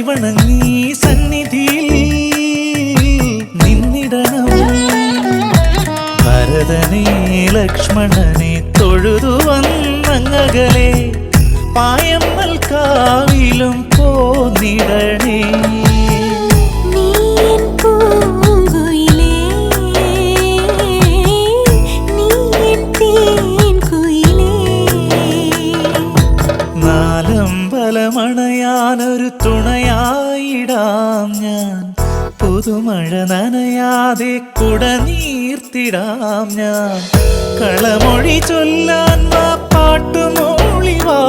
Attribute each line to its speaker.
Speaker 1: വണങ്ങി സന്നിധിയിൽ നിന്നിടണം. ഭരതനെ ലക്ഷ്മണനെ തൊഴുതു വന്നങ്ങകലെ പായമ്മൽ കാവിലും പോന്നിടണേ. നാലമ്പലമണയാനൊരു തുണയായിടാം ഞാൻ, പുതുമഴ നനയാതെ കുടനീർത്തിടാം ഞാൻ. കളമൊഴി ചൊല്ലാൻ പാട്ടുമൂളി വാ